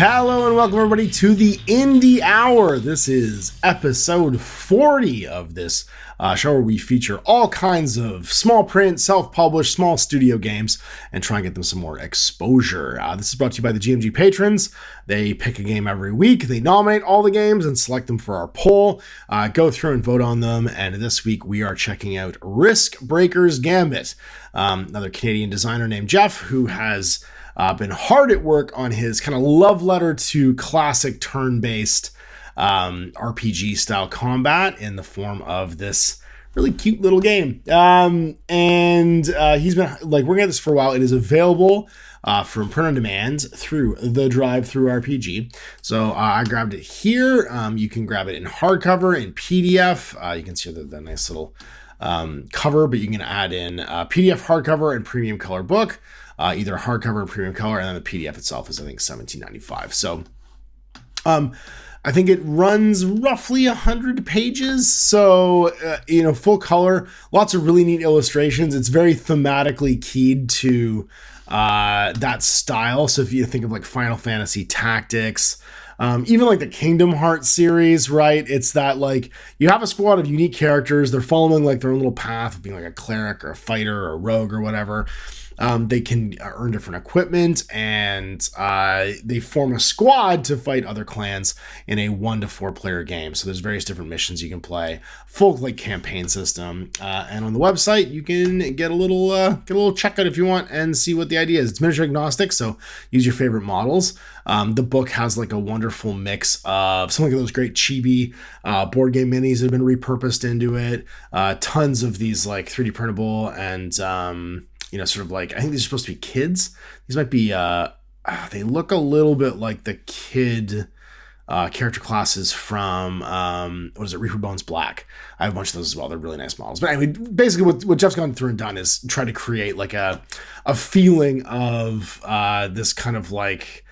Hello and welcome everybody to the Indie Hour. This is episode 40 of this show where we feature all kinds of small print, self-published, small studio games and try and get them some more exposure. This is brought to you by the GMG patrons. They pick a game every week. They nominate all the games and select them for our poll. Go through and vote on them. And this week we are checking out RISKBREAKER'S GAMBIT, another Canadian designer named Jeff who has been hard at work on his kind of love letter to classic turn-based RPG style combat in the form of this really cute little game. He's been working at this for a while. It is available from print on demand through the Drive-Thru RPG. So I grabbed it here. You can grab it in hardcover, in PDF. You can see the nice little cover, but you can add in PDF hardcover and premium color book. Either hardcover or premium color, and then the PDF itself is, I think, $17.95. So I think it runs roughly 100 pages. So, full color, lots of really neat illustrations. It's very thematically keyed to that style. So if you think of like Final Fantasy Tactics, even like the Kingdom Hearts series, right? It's that like you have a squad of unique characters. They're following like their own little path of being like a cleric or a fighter or a rogue or whatever. They can earn different equipment and they form a squad to fight other clans in a 1 to 4 player game. So there's various different missions you can play, full like campaign system. And on the website, you can get a little checkout if you want and see what the idea is. It's miniature agnostic, so use your favorite models. The book has like a wonderful mix of some of those great chibi board game minis that have been repurposed into it. Tons of these like 3D printable and sort of like, I think these are supposed to be kids. These might be, they look a little bit like the kid character classes from, Reaper Bones Black. I have a bunch of those as well. They're really nice models. But anyway, basically what Jeff's gone through and done is try to create like a feeling of this kind of like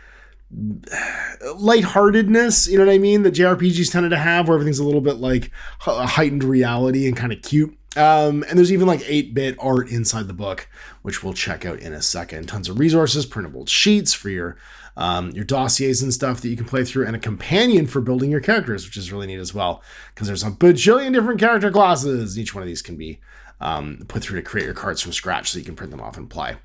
lightheartedness, you know what I mean? That JRPGs tended to have, where everything's a little bit like a heightened reality and kind of cute. And there's even like 8-bit art inside the book, which we'll check out in a second. Tons of resources, printable sheets for your dossiers and stuff that you can play through, and a companion for building your characters, which is really neat as well, because there's a bajillion different character classes. Each one of these can be put through to create your cards from scratch so you can print them off and play.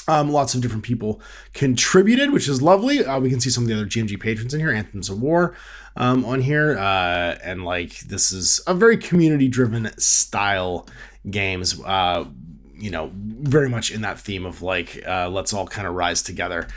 Lots of different people contributed, which is lovely. We can see some of the other GMG patrons in here, Anthems of War on here. And like, this is a very community-driven style games, very much in that theme of like, let's all kind of rise together.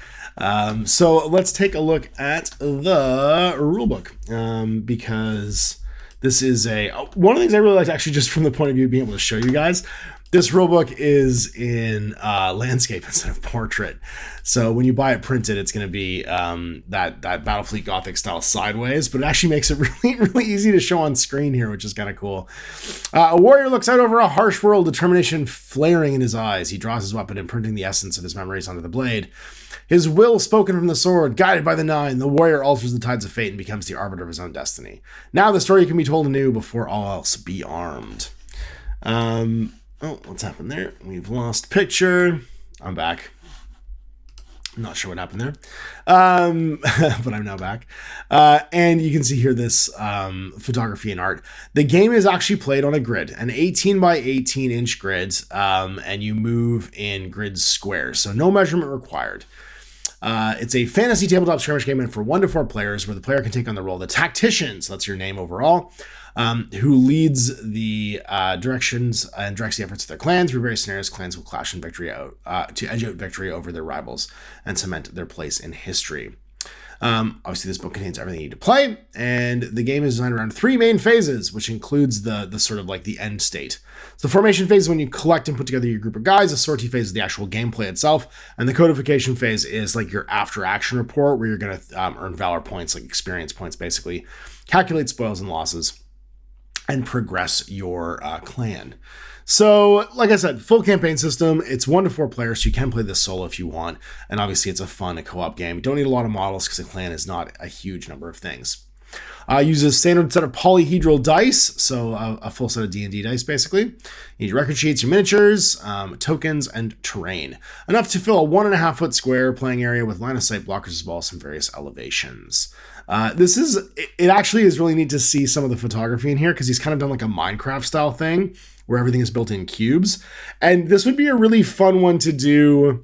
So let's take a look at the rulebook, because this is one of the things I really liked, actually, just from the point of view of being able to show you guys. This rulebook is in landscape instead of portrait. So when you buy it printed, it's going to be that Battlefleet Gothic style sideways, but it actually makes it really, really easy to show on screen here, which is kind of cool. A warrior looks out over a harsh world, determination flaring in his eyes. He draws his weapon, imprinting the essence of his memories onto the blade. His will spoken from the sword, guided by the nine, the warrior alters the tides of fate and becomes the arbiter of his own destiny. Now the story can be told anew before all else be armed. Oh, what's happened there? We've lost picture. I'm back. I'm not sure what happened there. But I'm now back. And you can see here this photography and art. The game is actually played on a grid, an 18 by 18 inch grid, and you move in grid squares. So no measurement required. It's a fantasy tabletop skirmish game meant for 1 to 4 players, where the player can take on the role of the tactician, so that's your name overall, who leads the directions and directs the efforts of their clan. Through various scenarios, clans will clash in victory to edge out victory over their rivals and cement their place in history. Obviously, this book contains everything you need to play, and the game is designed around 3 main phases, which includes the sort of like the end state. So the formation phase is when you collect and put together your group of guys. The sortie phase is the actual gameplay itself, and the codification phase is like your after-action report, where you're going to earn valor points, like experience points, basically, calculate spoils and losses, and progress your clan. So, like I said, full campaign system. It's 1 to 4 players, so you can play this solo if you want. And obviously, it's a fun co-op game. You don't need a lot of models because a clan is not a huge number of things. Uses standard set of polyhedral dice, so a full set of D&D dice, basically. You need record sheets, your miniatures, tokens, and terrain. Enough to fill a 1.5 foot square playing area with line of sight blockers as well as some various elevations. It actually is really neat to see some of the photography in here, because he's kind of done like a Minecraft style thing where everything is built in cubes. And this would be a really fun one to do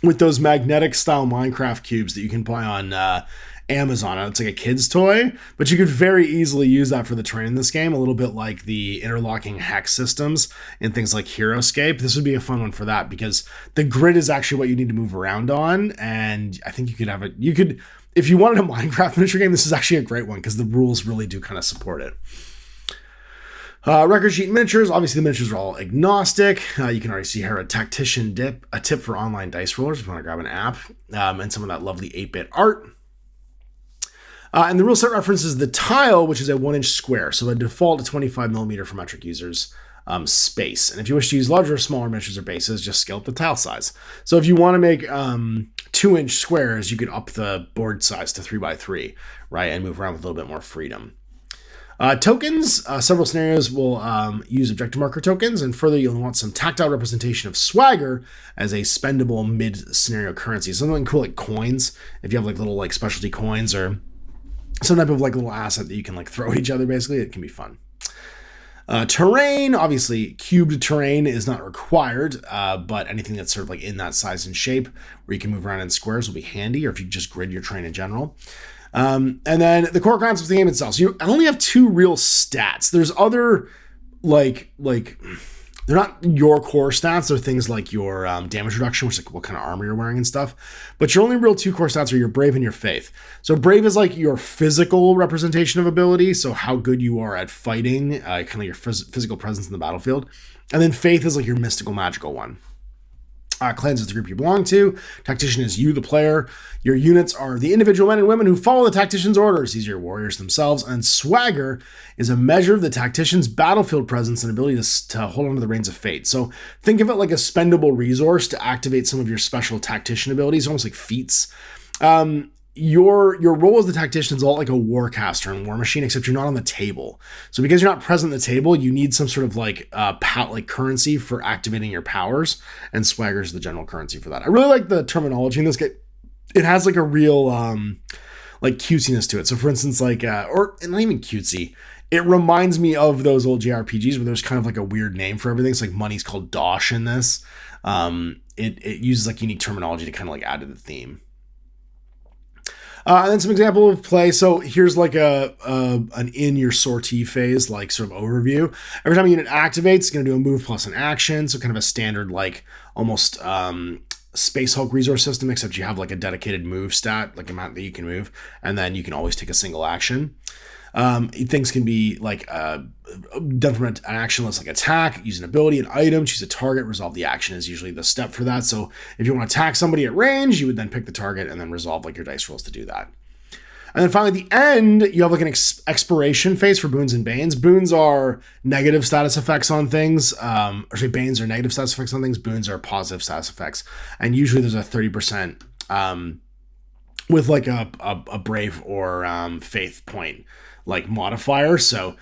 with those magnetic style Minecraft cubes that you can buy on Amazon. It's like a kid's toy, but you could very easily use that for the terrain in this game, a little bit like the interlocking hex systems in things like HeroScape. This would be a fun one for that, because the grid is actually what you need to move around on, and I think you could have it. You could, if you wanted a Minecraft miniature game, this is actually a great one because the rules really do kind of support it. Record sheet miniatures. Obviously, the miniatures are all agnostic. You can already see here a tactician dip, a tip for online dice rollers if you want to grab an app, and some of that lovely 8-bit art. And the rule set references the tile, which is a 1-inch square, so by default, a 25 millimeter for metric users space. And if you wish to use larger or smaller miniatures or bases, just scale up the tile size. So if you want to make 2-inch squares, you could up the board size to 3x3, right, and move around with a little bit more freedom. Tokens, several scenarios will use objective marker tokens, and further you'll want some tactile representation of swagger as a spendable mid-scenario currency. Something cool like coins, if you have like little like specialty coins or some type of like little asset that you can like throw at each other, basically, it can be fun. Terrain, obviously cubed terrain is not required, but anything that's sort of like in that size and shape where you can move around in squares will be handy, or if you just grid your terrain in general. And then the core concept of the game itself. So you only have 2 real stats. There's other like they're not your core stats. They're things like your damage reduction, which is like what kind of armor you're wearing and stuff. But your only real 2 core stats are your brave and your faith. So brave is like your physical representation of ability, so how good you are at fighting, kind of your physical presence in the battlefield. And then faith is like your mystical, magical one. Clans is the group you belong to. Tactician is you, the player. Your units are the individual men and women who follow the tactician's orders. These are your warriors themselves. And swagger is a measure of the tactician's battlefield presence and ability to hold on to the reins of fate. So think of it like a spendable resource to activate some of your special tactician abilities, almost like feats. Your role as the tactician is all like a warcaster and war machine, except you're not on the table. So because you're not present at the table, you need some sort of like currency for activating your powers, and swagger is the general currency for that. I really like the terminology in this game. It has like a real like cutesiness to it. So for instance, like or not even cutesy. It reminds me of those old JRPGs where there's kind of like a weird name for everything. It's like money's called dosh in this. It uses like unique terminology to kind of like add to the theme. And then some example of play. So here's like an in your sortie phase, like sort of overview. Every time a unit activates, it's going to do a move plus an action. So kind of a standard, like almost Space Hulk resource system, except you have like a dedicated move stat, like amount that you can move. And then you can always take a single action. Things can be like done from an actionless, like attack, use an ability, an item, choose a target, resolve the action is usually the step for that. So if you want to attack somebody at range, you would then pick the target and then resolve like your dice rolls to do that. And then finally, at the end, you have like an expiration phase for boons and banes. Boons are negative status effects on things. Banes are negative status effects on things. Boons are positive status effects. And usually there's a 30% with like a brave or faith point like modifier. So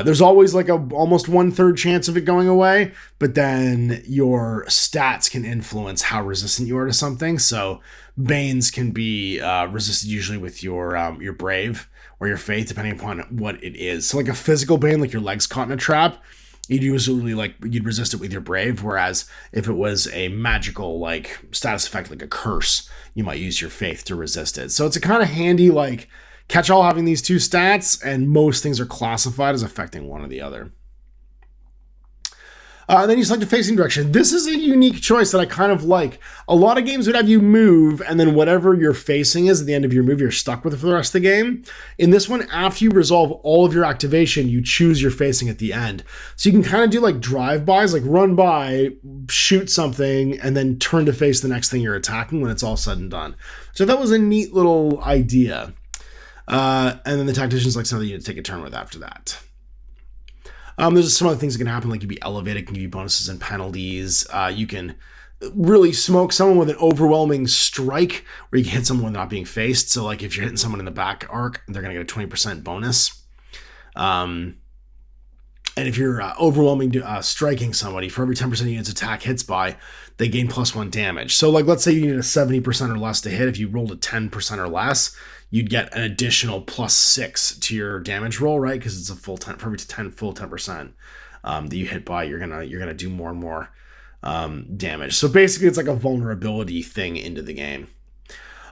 there's always like a almost 1/3 chance of it going away, but then your stats can influence how resistant you are to something. So banes can be resisted usually with your brave or your faith, depending upon what it is. So like a physical bane, like your legs caught in a trap, you'd usually you'd resist it with your brave. Whereas if it was a magical like status effect, like a curse, you might use your faith to resist it. So it's a kind of handy like catch-all having these 2 stats, and most things are classified as affecting one or the other. And then you select a facing direction. This is a unique choice that I kind of like. A lot of games would have you move, and then whatever your facing is at the end of your move, you're stuck with it for the rest of the game. In this one, after you resolve all of your activation, you choose your facing at the end. So you can kind of do like drive-bys, like run by, shoot something, and then turn to face the next thing you're attacking when it's all said and done. So that was a neat little idea. And then the tactician's like something you take a turn with after that. There's some other things that can happen, like you'd be elevated, can give you bonuses and penalties. You can really smoke someone with an overwhelming strike, where you can hit someone not being faced. So like if you're hitting someone in the back arc, they're going to get a 20% bonus. And if you're overwhelming striking somebody, for every 10% of units attack hits by, they gain +1 damage. So like, let's say you need a 70% or less to hit. If you rolled a 10% or less, you'd get an additional +6 to your damage roll, right? Because it's a full 10 for every 10% that you hit by, you're gonna do more and more damage. So basically, it's like a vulnerability thing into the game.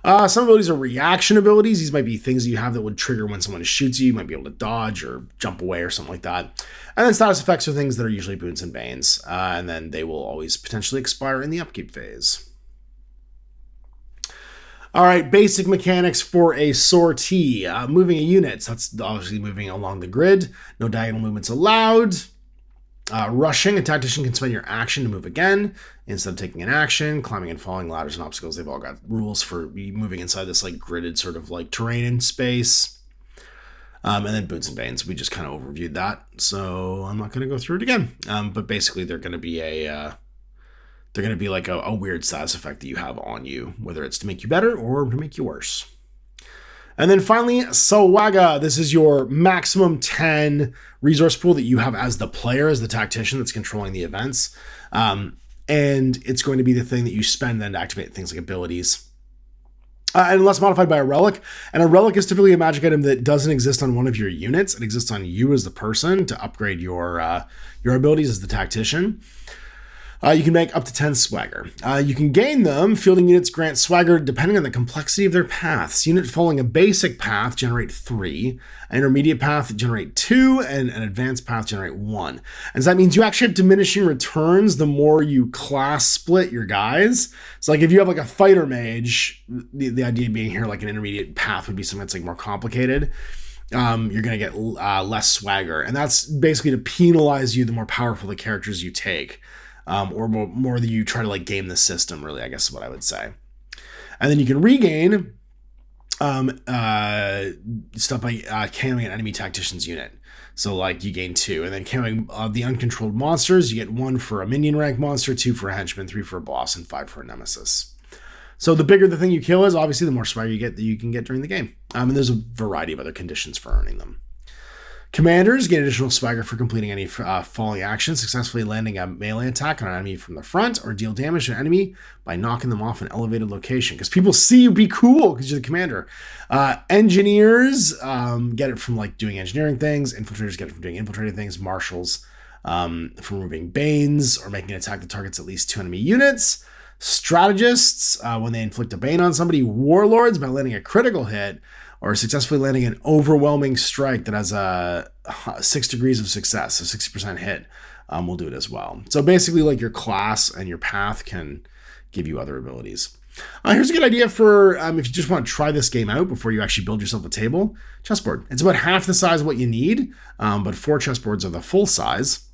Some abilities are reaction abilities. These might be things that you have that would trigger when someone shoots you. You might be able to dodge or jump away or something like that. And then status effects are things that are usually boons and banes. And then they will always potentially expire in the upkeep phase. All right, basic mechanics for a sortie. Moving a unit. So that's obviously moving along the grid. No diagonal movements allowed. Rushing, a tactician can spend your action to move again instead of taking an action. Climbing and falling ladders and obstacles, they've all got rules for moving inside this like gridded sort of like terrain and space. And then boons and banes, we just kind of overviewed that, so I'm not going to go through it again. But basically, they're going to be like a weird status effect that you have on you, whether it's to make you better or to make you worse. And then finally, Sawaga. This is your maximum 10 resource pool that you have as the player, as the tactician that's controlling the events. And it's going to be the thing that you spend then to activate things like abilities. And unless modified by a relic. And a relic is typically a magic item that doesn't exist on one of your units. It exists on you as the person to upgrade your abilities as the tactician. You can make up to 10 swagger. You can gain them. Fielding units grant swagger depending on the complexity of their paths. Units following a basic path generate 3. An intermediate path generate 2. And an advanced path generate 1. And so that means you actually have diminishing returns the more you class split your guys. So like if you have like a fighter mage, the idea being here like an intermediate path would be something that's like more complicated. You're going to get less swagger. And that's basically to penalize you the more powerful the characters you take. Or more that you try to like game the system, really, I guess is what I would say. And then you can regain stuff by KOing an enemy tactician's unit. So like you gain 2, and then KOing the uncontrolled monsters, you get 1 for a minion rank monster, 2 for a henchman, 3 for a boss, and 5 for a nemesis. So the bigger the thing you kill is, obviously the more swagger you get that you can get during the game. And there's a variety of other conditions for earning them. Commanders gain additional swagger for completing any falling action, successfully landing a melee attack on an enemy from the front, or deal damage to an enemy by knocking them off an elevated location. Because people see you be cool because you're the commander. Engineers get it from like doing engineering things. Infiltrators get it from doing infiltrating things. Marshals from removing banes or making an attack that targets at least 2 enemy units. Strategists, when they inflict a bane on somebody. Warlords, by landing a critical hit or successfully landing an overwhelming strike that has a 6 degrees of success, so 60% hit, will do it as well. So basically, like your class and your path can give you other abilities. Here's a good idea for if you just want to try this game out before you actually build yourself a table. Chessboard. It's about half the size of what you need, but 4 chessboards are the full size.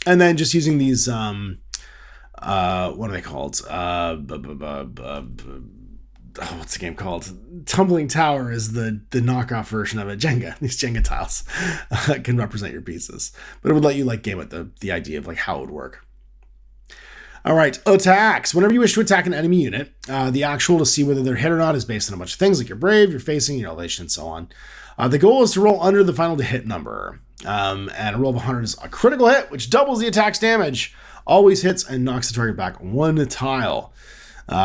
And then just using these, what are they called? What's the game called? Tumbling Tower is the knockoff version of a Jenga. These Jenga tiles can represent your pieces, but it would let you like game with the idea of like how it would work. All right, attacks. Whenever you wish to attack an enemy unit, the actual to see whether they're hit or not is based on a bunch of things like your brave, your facing, your elevation, and so on. The goal is to roll under the final to hit number. And a roll of 100 is a critical hit, which doubles the attack's damage. Always hits and knocks the target back 1 tile.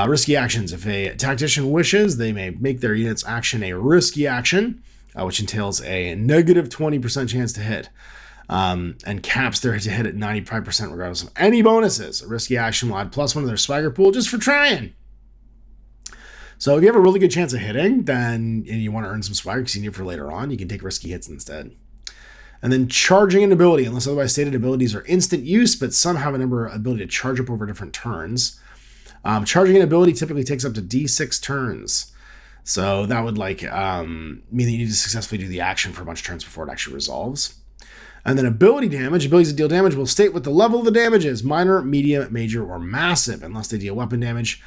Risky actions. If a tactician wishes, they may make their unit's action a risky action, which entails a negative 20% chance to hit, and caps their hit to hit at 95% regardless of any bonuses. A risky action will add +1 to their swagger pool just for trying. So if you have a really good chance of hitting, then and you want to earn some swagger because you need it for later on, you can take risky hits instead. And then charging an ability, unless otherwise stated, abilities are instant use, but some have a ability to charge up over different turns. Charging an ability typically takes up to D6 turns. So that would like mean that you need to successfully do the action for a bunch of turns before it actually resolves. And then ability damage. Abilities that deal damage will state what the level of the damage is: minor, medium, major, or massive, unless they deal weapon damage.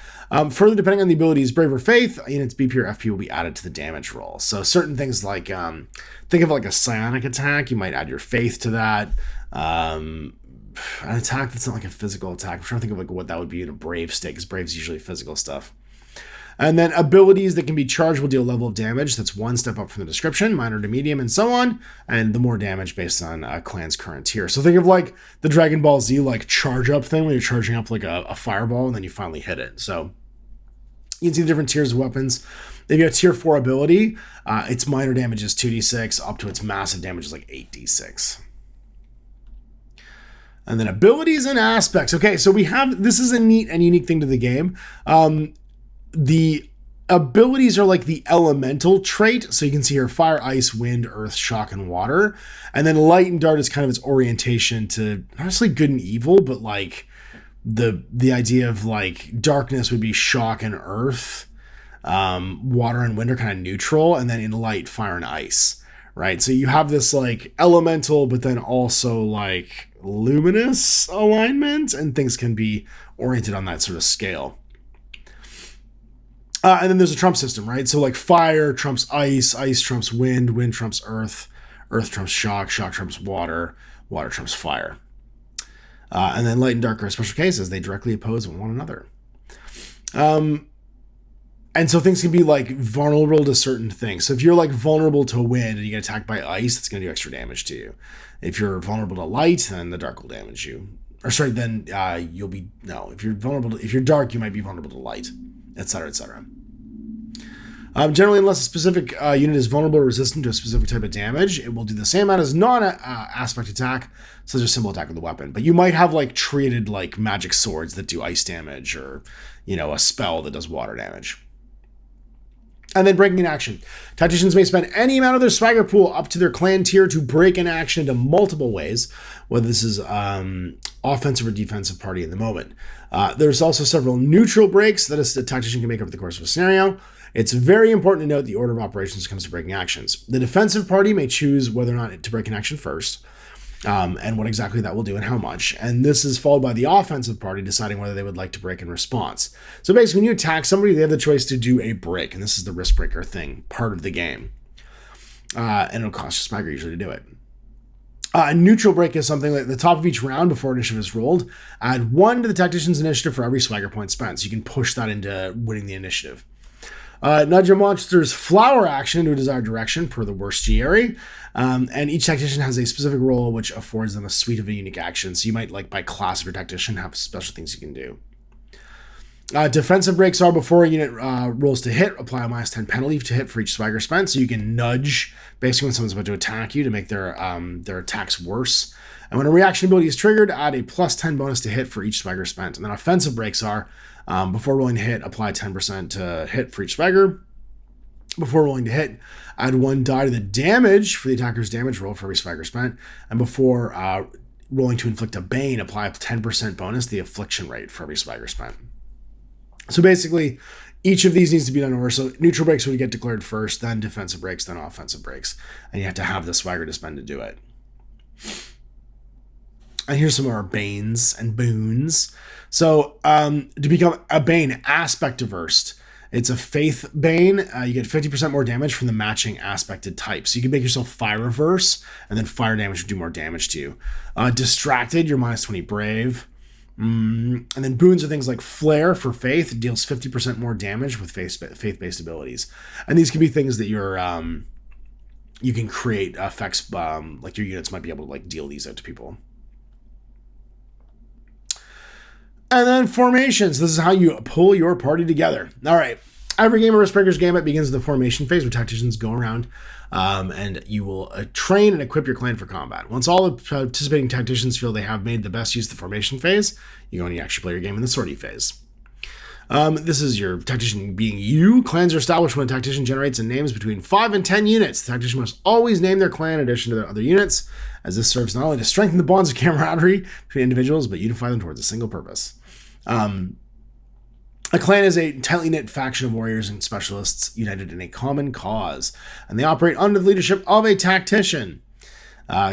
Further, depending on the ability's Brave or Faith, units BP or FP will be added to the damage roll. So certain things like, think of like a psionic attack, you might add your Faith to that. an attack that's not like a physical attack. I'm trying to think of like what that would be in a brave state, because brave's usually physical stuff. And then abilities that can be charged will deal a level of damage that's one step up from the description, minor to medium, and so on. And the more damage based on a clan's current tier. So think of like the Dragon Ball Z like charge up thing, where you're charging up like a fireball and then you finally hit it. So you can see the different tiers of weapons. If you have tier 4 ability, its minor damage is 2d6, up to its massive damage is like 8d6. And then abilities and aspects. Okay, so we have, this is a neat and unique thing to the game. The abilities are like the elemental trait. So you can see here fire, ice, wind, earth, shock, and water. And then light and dark is kind of its orientation to not necessarily good and evil, but like the idea of like darkness would be shock and earth. Water and wind are kind of neutral. And then in light, fire and ice, right? So you have this like elemental, but then also like luminous alignment, and things can be oriented on that sort of scale. And then there's a trump system, right? So like fire trumps ice, ice trumps wind, wind trumps earth, earth trumps shock, shock trumps water, water trumps fire. And then light and dark are special cases. They directly oppose one another. And so things can be like vulnerable to certain things. So if you're like vulnerable to wind and you get attacked by ice, it's going to do extra damage to you. If you're vulnerable to light, then the dark will damage you. Or sorry, then you'll be, no, if you're vulnerable to, if you're dark, you might be vulnerable to light, etc., etc. Generally, unless a specific unit is vulnerable or resistant to a specific type of damage, it will do the same amount as non-aspect attack, such as simple attack with the weapon. But you might have like treated like magic swords that do ice damage, or, you know, a spell that does water damage. And then breaking an action. Tacticians may spend any amount of their swagger pool up to their clan tier to break an action into multiple ways, whether this is offensive or defensive party in the moment. There's also several neutral breaks that a tactician can make over the course of a scenario. It's very important to note the order of operations when it comes to breaking actions. The defensive party may choose whether or not to break an action first, and what exactly that will do and how much. And this is followed by the offensive party deciding whether they would like to break in response. So basically, when you attack somebody, they have the choice to do a break, and this is the risk breaker thing, part of the game. And it'll cost you swagger usually to do it. A neutral break is something like at the top of each round before initiative is rolled, add 1 to the tactician's initiative for every swagger point spent. So you can push that into winning the initiative. Nudge a monster's flower action into a desired direction per the worst GRE. And each tactician has a specific role which affords them a suite of unique actions. So you might, like by class of your tactician, have special things you can do. Defensive breaks are before a unit rolls to hit, apply a -10 penalty to hit for each swagger spent. So you can nudge basically when someone's about to attack you to make their attacks worse. And when a reaction ability is triggered, add a +10 bonus to hit for each swagger spent. And then offensive breaks are before rolling to hit, apply 10% to hit for each swagger. Before rolling to hit, add 1 die to the damage for the attacker's damage roll for every swagger spent. And before rolling to inflict a bane, apply a 10% bonus to the affliction rate for every swagger spent. So basically, each of these needs to be done in order. So neutral breaks would get declared first, then defensive breaks, then offensive breaks. And you have to have the swagger to spend to do it. And here's some of our banes and boons. So to become a bane, aspect averse. It's a faith bane. You get 50% more damage from the matching aspected type. So you can make yourself fire averse, and then fire damage would do more damage to you. Distracted, you're -20 brave. And then boons are things like flare for faith. It deals 50% more damage with faith-based abilities. And these can be things that you're you can create effects, like your units might be able to like deal these out to people. And then formations. This is how you pull your party together. All right. Every game of RISKBREAKER'S GAMBIT begins with the formation phase, where tacticians go around and you will train and equip your clan for combat. Once all the participating tacticians feel they have made the best use of the formation phase, you go and you actually play your game in the sortie phase. This is your tactician being you. Clans are established when a tactician generates and names between 5 and 10 units. The tactician must always name their clan in addition to their other units, as this serves not only to strengthen the bonds of camaraderie between individuals, but unify them towards a single purpose. A clan is a tightly knit faction of warriors and specialists united in a common cause, and they operate under the leadership of a tactician.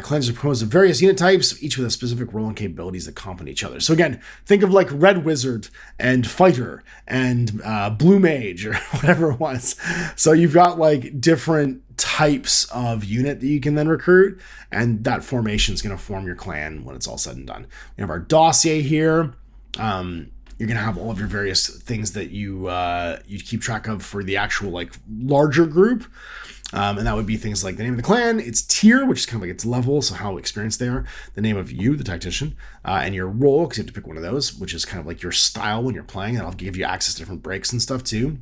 Clans are composed of various unit types, each with a specific role and capabilities that complement each other. So again, think of like Red Wizard and Fighter and Blue Mage or whatever it was. So you've got like different types of unit that you can then recruit, and that formation is going to form your clan when it's all said and done. We have our dossier here. You're going to have all of your various things that you keep track of for the actual like larger group. And that would be things like the name of the clan, its tier, which is kind of like its level, so how experienced they are, the name of you, the tactician, and your role, because you have to pick one of those, which is kind of like your style when you're playing. That'll give you access to different breaks and stuff too.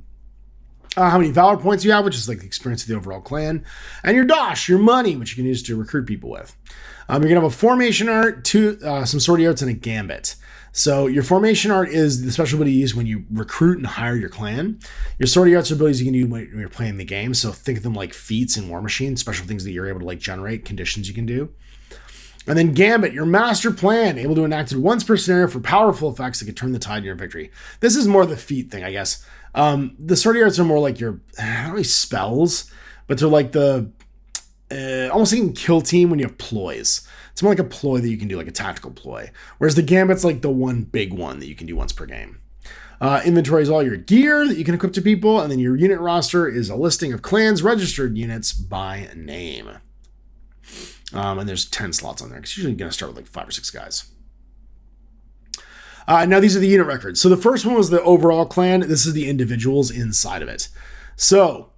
How many valor points you have, which is like the experience of the overall clan, and your dosh, your money, which you can use to recruit people with. You're going to have a formation art, some sortie arts, and a gambit. So your formation art is the special ability you use when you recruit and hire your clan. Your sortie arts are abilities you can do when you're playing the game. So think of them like feats in War Machine, special things that you're able to like generate, conditions you can do. And then Gambit, your master plan, able to enact it once per scenario for powerful effects that could turn the tide in your victory. This is more the feat thing, I guess. The sortie arts are more like your, not really spells, but they're like the, almost like you can kill team when you have ploys. It's more like a ploy that you can do, like a tactical ploy. Whereas the Gambit's like the one big one that you can do once per game. Inventory is all your gear that you can equip to people, and then your unit roster is a listing of clans registered units by name. And there's 10 slots on there, because you're usually going to start with like 5 or 6 guys. Now these are the unit records. So the first one was the overall clan. This is the individuals inside of it. So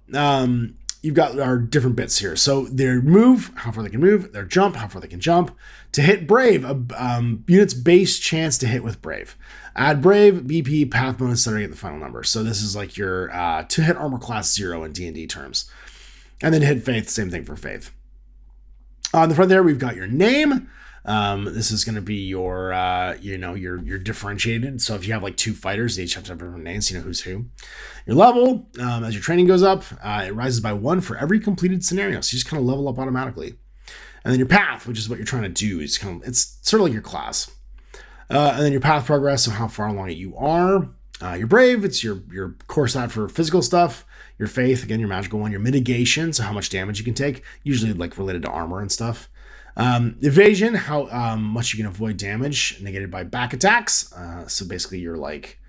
you've got our different bits here. So their move, how far they can move, their jump, how far they can jump. To hit Brave, unit's base chance to hit with Brave. Add Brave, BP, path bonus, center, get the final number. So this is like your to hit armor class 0 in D&D terms. And then hit Faith, same thing for Faith. On the front there, we've got your name. This is going to be your, your differentiated. So if you have like 2 fighters, they each have to have different names, you know who's who. Your level, as your training goes up, it rises by 1 for every completed scenario. So you just kind of level up automatically. And then your path, which is what you're trying to do, is it's sort of like your class. And then your path progress, so how far along you are. Your brave, it's your core stat for physical stuff. Your faith, again, your magical one. Your mitigation, so how much damage you can take, usually like related to armor and stuff. Evasion, how much you can avoid damage negated by back attacks. So basically you're like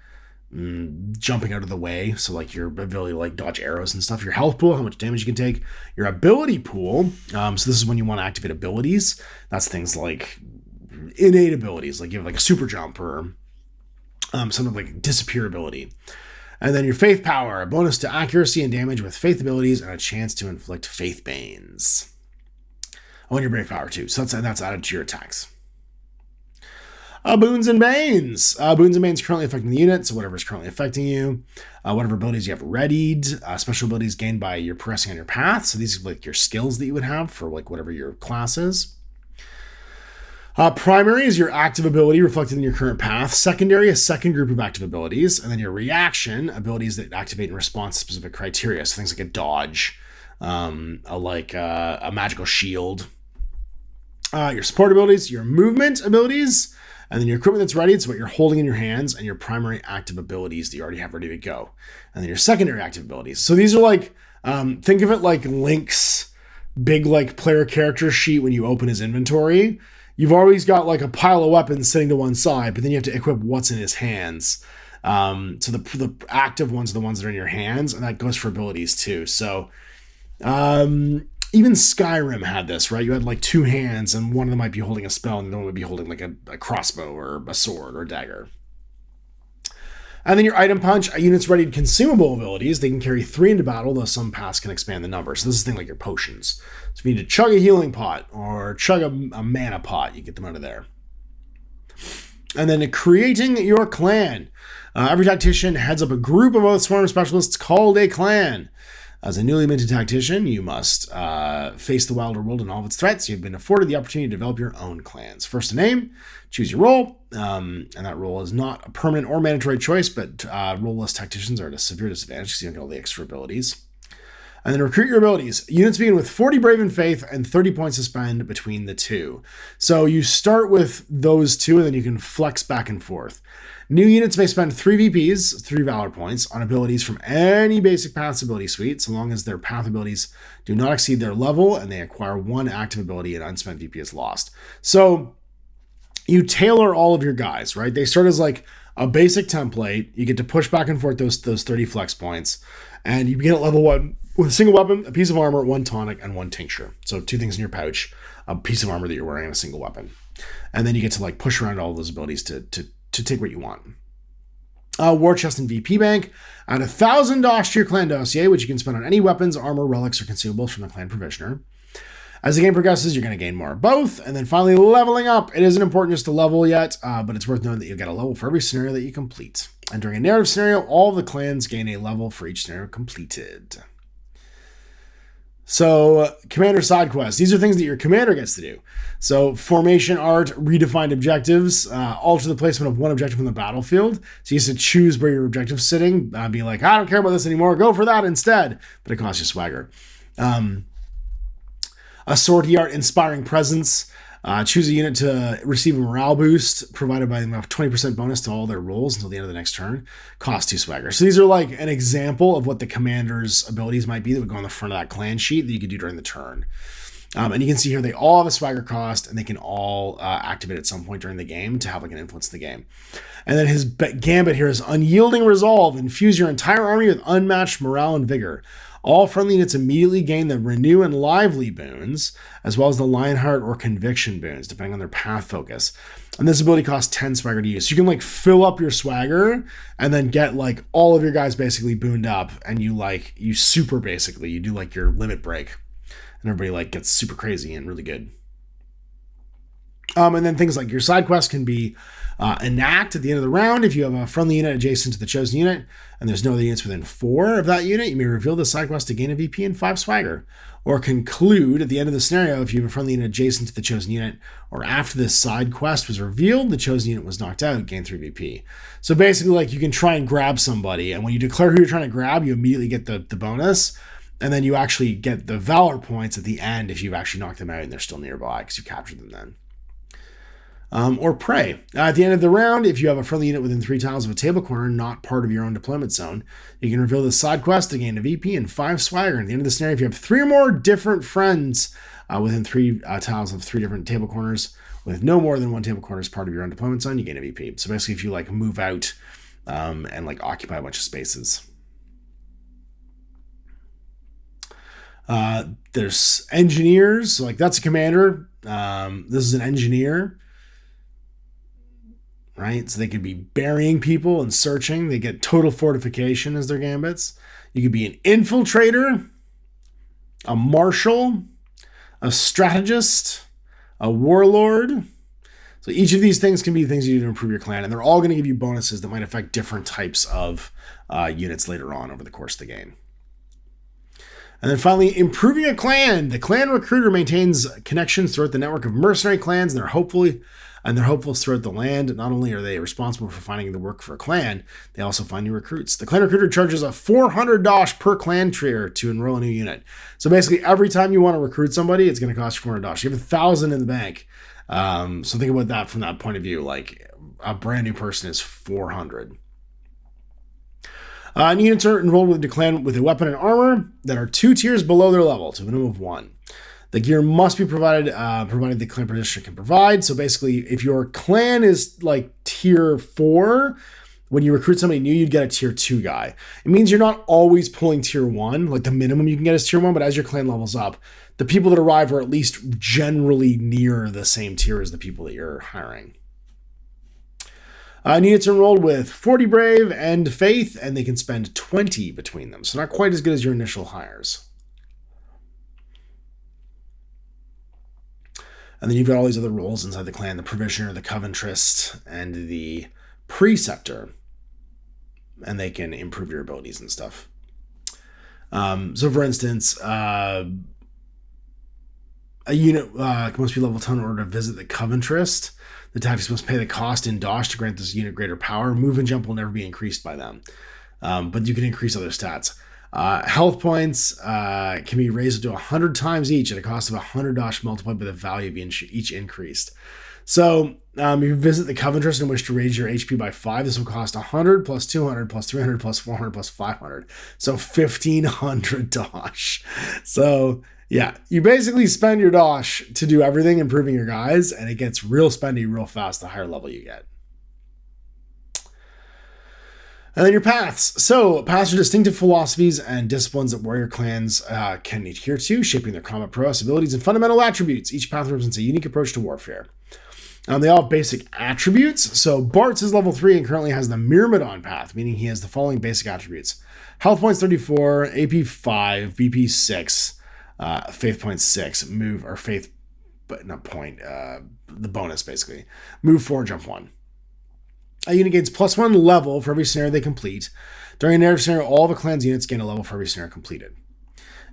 jumping out of the way. So like your ability to like dodge arrows and stuff. Your health pool, how much damage you can take. Your ability pool. So this is when you want to activate abilities. That's things like innate abilities, like you have like a super jump or something like disappear ability. And then your faith power, a bonus to accuracy and damage with faith abilities and a chance to inflict faith banes. Oh, and your brave power too. So that's added to your attacks. Boons and Banes. Boons and Banes currently affecting the unit, so whatever's currently affecting you. Whatever abilities you have readied. Special abilities gained by your progressing on your path. So these are like your skills that you would have for like whatever your class is. Primary is your active ability reflected in your current path. Secondary, a second group of active abilities. And then your reaction, abilities that activate in response to specific criteria. So things like a dodge, a magical shield. Your support abilities, your movement abilities, and then your equipment that's ready. It's what you're holding in your hands, and your primary active abilities that you already have ready to go. And then your secondary active abilities. So these are like, think of it like Link's big like player character sheet when you open his inventory. You've always got like a pile of weapons sitting to one side, but then you have to equip what's in his hands. So the active ones are the ones that are in your hands, and that goes for abilities too. So even Skyrim had this, right? You had like 2 hands, and one of them might be holding a spell, and the other one would be holding like a crossbow or a sword or a dagger. And then your item punch, units ready consumable abilities. They can carry 3 into battle, though some paths can expand the number. So this is thing like your potions. So if you need to chug a healing pot or chug a mana pot, you get them out of there. And then creating your clan. Every tactician heads up a group of Oathsworn specialists called a clan. As a newly minted tactician, you must face the wilder world and all of its threats. You've been afforded the opportunity to develop your own clans. First a name, choose your role, and that role is not a permanent or mandatory choice, but role-less tacticians are at a severe disadvantage because you don't get all the extra abilities. And then recruit your abilities. Units begin with 40 Brave and Faith and 30 points to spend between the two. So you start with those two, and then you can flex back and forth. New units may spend 3 VPs, 3 Valor points, on abilities from any basic Paths ability suite, so long as their Path abilities do not exceed their level and they acquire 1 active ability and unspent VP is lost. So you tailor all of your guys, right? They start as like a basic template. You get to push back and forth those 30 flex points, and you begin at level 1 with a single weapon, a piece of armor, 1 tonic, and 1 tincture. So 2 things in your pouch, a piece of armor that you're wearing, and a single weapon. And then you get to like push around all those abilities to take what you want. War chest and VP bank. Add 1,000 dosh to your clan dossier, which you can spend on any weapons, armor, relics, or consumables from the clan provisioner. As the game progresses, you're going to gain more of both. And then finally, leveling up. It isn't important just to level yet, but it's worth knowing that you'll get a level for every scenario that you complete. And during a narrative scenario, all the clans gain a level for each scenario completed. So, commander side quests. These are things that your commander gets to do. So, formation art, redefined objectives, alter the placement of one objective on the battlefield. So, you used to choose where your objective's sitting. Be like, I don't care about this anymore. Go for that instead. But it costs you swagger. A sortie art, inspiring presence. Choose a unit to receive a morale boost, provided by them a 20% bonus to all their rolls until the end of the next turn. Cost 2 swagger. So these are like an example of what the commander's abilities might be that would go on the front of that clan sheet that you could do during the turn. And you can see here they all have a swagger cost, and they can all activate at some point during the game to have like an influence in the game. And then his gambit here is unyielding resolve. Infuse your entire army with unmatched morale and vigor. All friendly units immediately gain the Renew and Lively boons, as well as the Lionheart or Conviction boons, depending on their path focus. And this ability costs 10 swagger to use. So you can like fill up your swagger and then get like all of your guys basically booned up, and you super basically, you do like your limit break, and everybody like gets super crazy and really good. And then things like your side quests can be enact at the end of the round. If you have a friendly unit adjacent to the chosen unit and there's no other units within 4 of that unit, you may reveal the side quest to gain a VP and 5 swagger. Or conclude at the end of the scenario if you have a friendly unit adjacent to the chosen unit, or after this side quest was revealed, the chosen unit was knocked out, gain 3 VP. So basically, like, you can try and grab somebody, and when you declare who you're trying to grab, you immediately get the bonus, and then you actually get the Valor points at the end if you've actually knocked them out and they're still nearby because you captured them then. Or Prey. At the end of the round, if you have a friendly unit within 3 tiles of a table corner not part of your own deployment zone, you can reveal the side quest to gain a VP and 5 swagger. At the end of the scenario, if you have 3 or more different friends within 3 tiles of 3 different table corners with no more than 1 table corner as part of your own deployment zone, you gain a VP. So basically, if you like move out and like occupy a bunch of spaces. There's engineers. So like that's a commander. This is an engineer. Right? So they could be burying people and searching. They get total fortification as their gambits. You could be an infiltrator, a marshal, a strategist, a warlord. So each of these things can be things you do to improve your clan, and they're all going to give you bonuses that might affect different types of units later on over the course of the game. And then finally, improving a clan. The clan recruiter maintains connections throughout the network of mercenary clans, and they're hopefuls throughout the land. Not only are they responsible for finding the work for a clan, they also find new recruits. The clan recruiter charges a 400 dosh per clan tier to enroll a new unit. So basically, every time you want to recruit somebody, it's going to cost you 400 dosh. You have 1,000 in the bank. So think about that from that point of view. Like a brand new person is 400. New units are enrolled with the clan with a weapon and armor that are 2 tiers below their level, to a minimum of 1. The gear must be provided, provided the clan practitioner can provide. So basically, if your clan is like tier 4, when you recruit somebody new, you'd get a tier 2 guy. It means you're not always pulling tier 1, like the minimum you can get is tier 1, but as your clan levels up, the people that arrive are at least generally near the same tier as the people that you're hiring. Units are enrolled with 40 Brave and Faith, and they can spend 20 between them. So not quite as good as your initial hires. And then you've got all these other roles inside the clan, the Provisioner, the Coventrist, and the Preceptor. And they can improve your abilities and stuff. So for instance, a unit must be level 10 in order to visit the Coventrist. The tactics must pay the cost in dosh to grant this unit greater power. Move and jump will never be increased by them. But you can increase other stats. Health points can be raised to 100 times each at a cost of 100 dosh multiplied by the value of each increased. So if you visit the Coventress and wish to raise your HP by 5, this will cost 100 plus 200 plus 300 plus 400 plus 500. So 1,500 dosh. So yeah, you basically spend your dosh to do everything, improving your guys, and it gets real spendy real fast the higher level you get. And then your paths. So paths are distinctive philosophies and disciplines that warrior clans can adhere to, shaping their combat prowess, abilities, and fundamental attributes. Each path represents a unique approach to warfare. They all have basic attributes. So Bart's is level 3 and currently has the Myrmidon path, meaning he has the following basic attributes. Health points 34, AP 5, BP 6, faith points 6, move, or faith, but not point, the bonus basically. Move 4, jump 1. A unit gains +1 level for every scenario they complete. During a narrative scenario, all the clan's units gain a level for every scenario completed.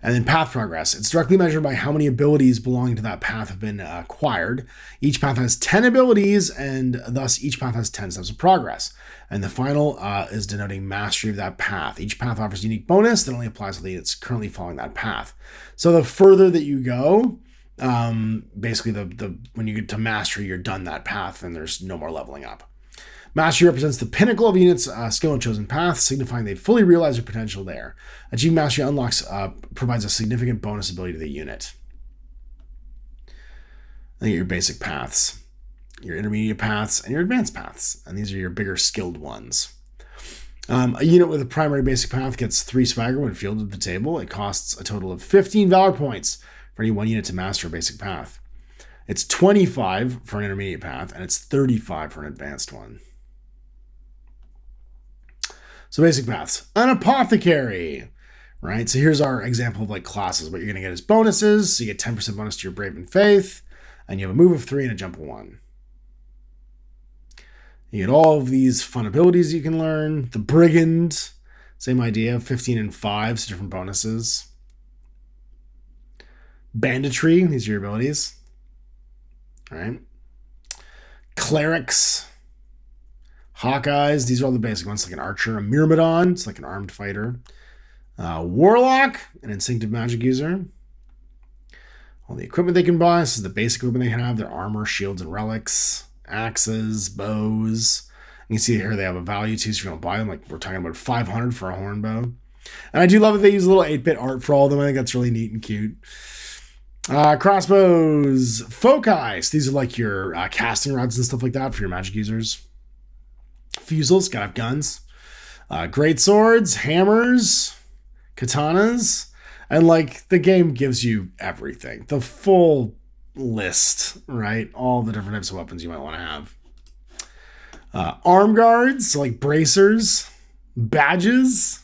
And then path progress. It's directly measured by how many abilities belonging to that path have been acquired. Each path has 10 abilities, and thus each path has 10 steps of progress. And the final is denoting mastery of that path. Each path offers a unique bonus that only applies to the units currently following that path. So the further that you go, basically when you get to mastery, you're done that path, and there's no more leveling up. Mastery represents the pinnacle of a unit's skill and chosen path, signifying they fully realize their potential there. Achieving mastery provides a significant bonus ability to the unit. Then your basic paths, your intermediate paths, and your advanced paths. And these are your bigger skilled ones. A unit with a primary basic path gets 3 swagger when fielded at the table. It costs a total of 15 valor points for any one unit to master a basic path. It's 25 for an intermediate path, and it's 35 for an advanced one. So basic paths. An apothecary, right? So here's our example of like classes. What you're going to get is bonuses. So you get 10% bonus to your Brave and Faith, and you have a move of 3 and a jump of 1. You get all of these fun abilities you can learn. The Brigand, same idea, 15 and 5, so different bonuses. Banditry, these are your abilities. All right. Clerics. Hawkeyes, these are all the basic ones, like an archer. A Myrmidon, it's like an armed fighter. Warlock, an instinctive magic user. All the equipment they can buy, this is the basic equipment they can have. Their armor, shields, and relics. Axes, bows. You can see here they have a value too, so if you don't buy them, like we're talking about 500 for a horn bow. And I do love that they use a little 8-bit art for all of them. I think that's really neat and cute. Crossbows, foci. So these are like your casting rods and stuff like that for your magic users. Fusils, gotta have guns. Great swords, hammers, katanas, and like the game gives you everything. The full list, right? All the different types of weapons you might want to have. Arm guards, so like bracers, badges,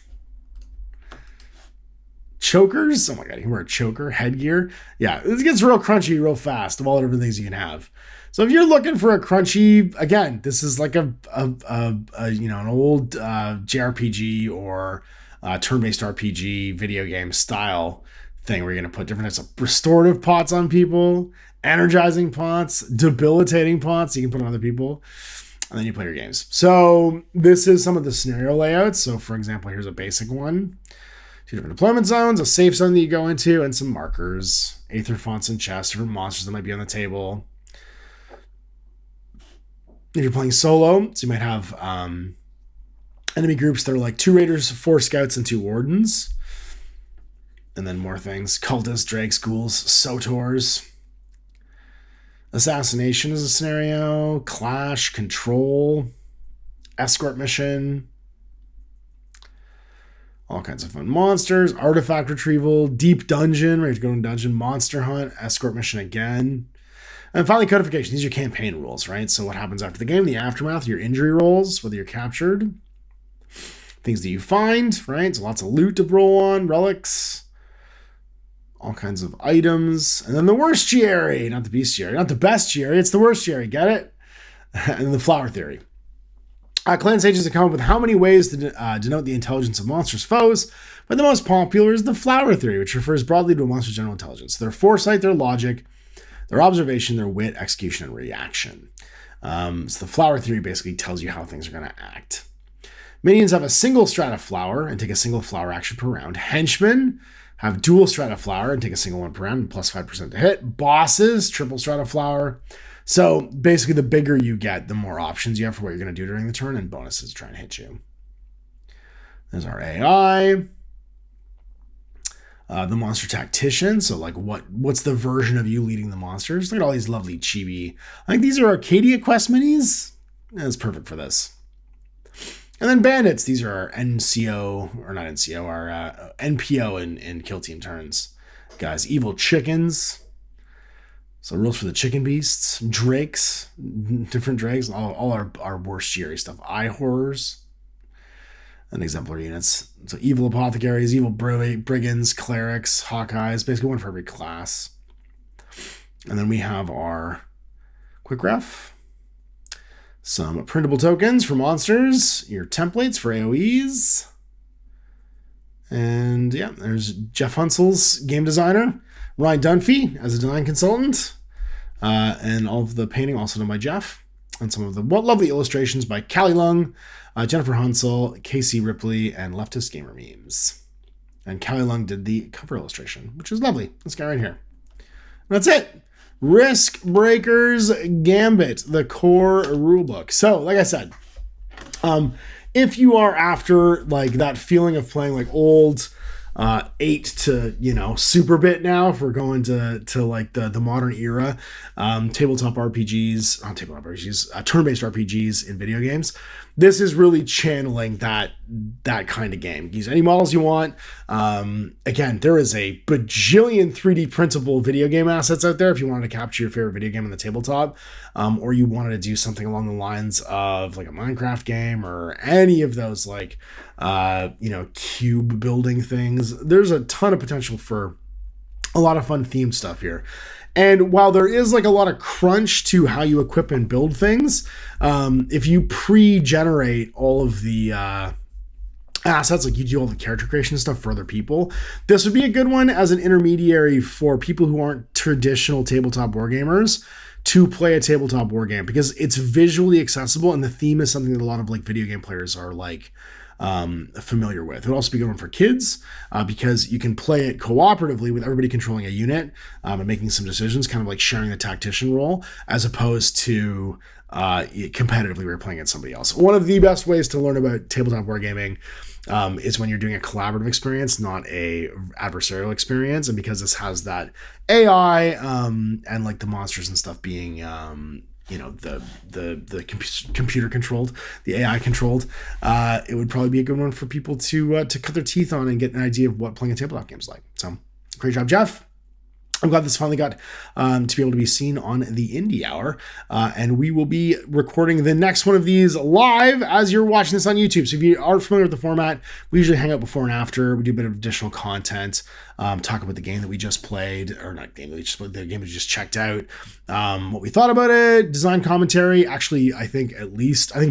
chokers. Oh my god, you can wear a choker, headgear. Yeah, this gets real crunchy real fast of all the different things you can have. So if you're looking for a crunchy, again, this is like an old JRPG or turn-based RPG video game style thing where you're going to put different types of restorative pots on people, energizing pots, debilitating pots you can put on other people, and then you play your games. So this is some of the scenario layouts. So for example, here's a basic one. 2 different deployment zones, a safe zone that you go into, and some markers, aether fonts and chests, different monsters that might be on the table. If you're playing solo, so you might have enemy groups that are like 2 raiders, 4 scouts, and 2 wardens. And then more things. Cultists, drakes, ghouls, Sotors. Assassination is a scenario. Clash, control, escort mission. All kinds of fun monsters. Artifact retrieval, deep dungeon, where you have to go in a dungeon, monster hunt, escort mission again. And finally, codification. These are your campaign rules, right? So what happens after the game, the aftermath, your injury rolls, whether you're captured, things that you find, right? So lots of loot to roll on, relics, all kinds of items. And then the worstiary, not the bestiary, not the bestiary, it's the worstiary, get it? And the flower theory. Clan sages have come up with how many ways to denote the intelligence of monsters' foes, but the most popular is the flower theory, which refers broadly to a monster's general intelligence. Their foresight, their logic, their observation, their wit, execution, and reaction. So the flower theory basically tells you how things are going to act. Minions have a single strata flower and take a single flower action per round. Henchmen have dual strata flower and take a single one per round and plus 5% to hit. Bosses, triple strata flower. So basically, the bigger you get, the more options you have for what you're going to do during the turn, and bonuses to try and hit you. There's our AI. The monster tactician. So like what's the version of you leading the monsters? Look at all these lovely chibi. I think these are Arcadia Quest minis. That's perfect for this. And then bandits. These are our NCO, or not NCO, our NPO in Kill Team turns. Guys, evil chickens. So rules for the chicken beasts. Drakes. Different drakes. All our worst GRE stuff. Eye horrors. And exemplar units. So evil apothecaries, evil brigands, clerics, hawkeyes, basically one for every class. And then we have our quick ref. Some printable tokens for monsters, your templates for AoEs. And yeah, there's Jeff Hunsel's game designer, Ryan Dunphy as a design consultant, and all of the painting also done by Jeff. And some of the lovely illustrations by Callie Lung, Jennifer Hunsel, Casey Ripley, and Leftist Gamer Memes. And Callie Lung did the cover illustration, which is lovely. This guy right here. And that's it. RISKBREAKER'S GAMBIT, the core rulebook. So, like I said, if you are after like that feeling of playing like old 8 to super bit now, if we're going to like the modern era, tabletop RPGs, not tabletop RPGs, turn-based RPGs in video games, this is really channeling that kind of game. Use any models you want. Again, there is a bajillion 3D printable video game assets out there if you wanted to capture your favorite video game on the tabletop, or you wanted to do something along the lines of like a Minecraft game or any of those like cube building things. There's a ton of potential for a lot of fun themed stuff here. And while there is like a lot of crunch to how you equip and build things, if you pre-generate all of the assets, like you do all the character creation stuff for other people, this would be a good one as an intermediary for people who aren't traditional tabletop wargamers to play a tabletop wargame, because it's visually accessible and the theme is something that a lot of like video game players are like familiar with. It would also be a good one for kids because you can play it cooperatively with everybody controlling a unit and making some decisions, kind of like sharing the tactician role, as opposed to competitively where you're playing against somebody else. One of the best ways to learn about tabletop wargaming is when you're doing a collaborative experience, not a adversarial experience. And because this has that AI and like the monsters and stuff being the computer controlled, the AI controlled, it would probably be a good one for people to cut their teeth on and get an idea of what playing a tabletop game is like. So great job, Jeff. I'm glad this finally got to be able to be seen on the Indie Hour. And we will be recording the next one of these live as you're watching this on YouTube. So if you aren't familiar with the format, we usually hang out before and after. We do a bit of additional content, talk about the game that we just played, or not game that we just played, the game we just checked out, what we thought about it, design commentary. Actually, I think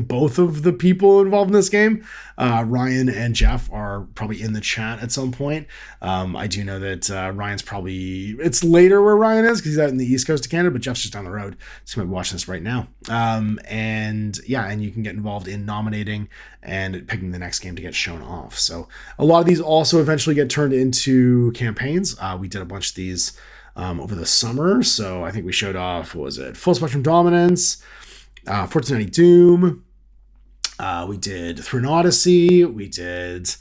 both of the people involved in this game, Ryan and Jeff, are probably in the chat at some point. I do know that Ryan's probably, it's later where Ryan is because he's out in the East Coast of Canada, but Jeff's just down the road. So you might be watching this right now. And you can get involved in nominating and picking the next game to get shown off. So a lot of these also eventually get turned into campaigns. We did a bunch of these over the summer. So I think we showed off, what was it? Full Spectrum Dominance, 1490 Doom. We did Through an Odyssey. We did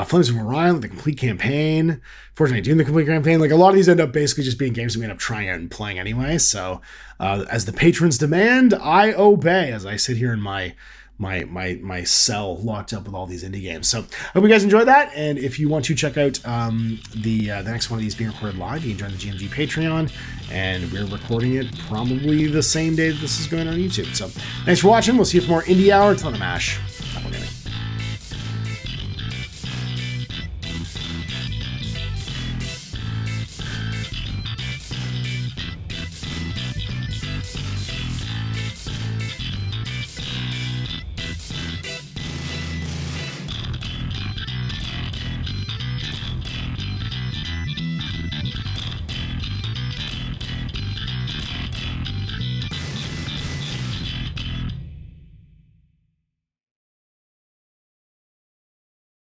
Flames of Orion, the complete campaign. 1490 Doom, the complete campaign. Like a lot of these end up basically just being games that we end up trying out and playing anyway. So as the patrons demand, I obey as I sit here in my cell locked up with all these indie games. So I hope you guys enjoyed that. And if you want to check out the next one of these being recorded live, you can join the GMG Patreon, and we're recording it probably the same day that this is going on YouTube. So thanks for watching. We'll see you for more Indie Hour. Ton of mash.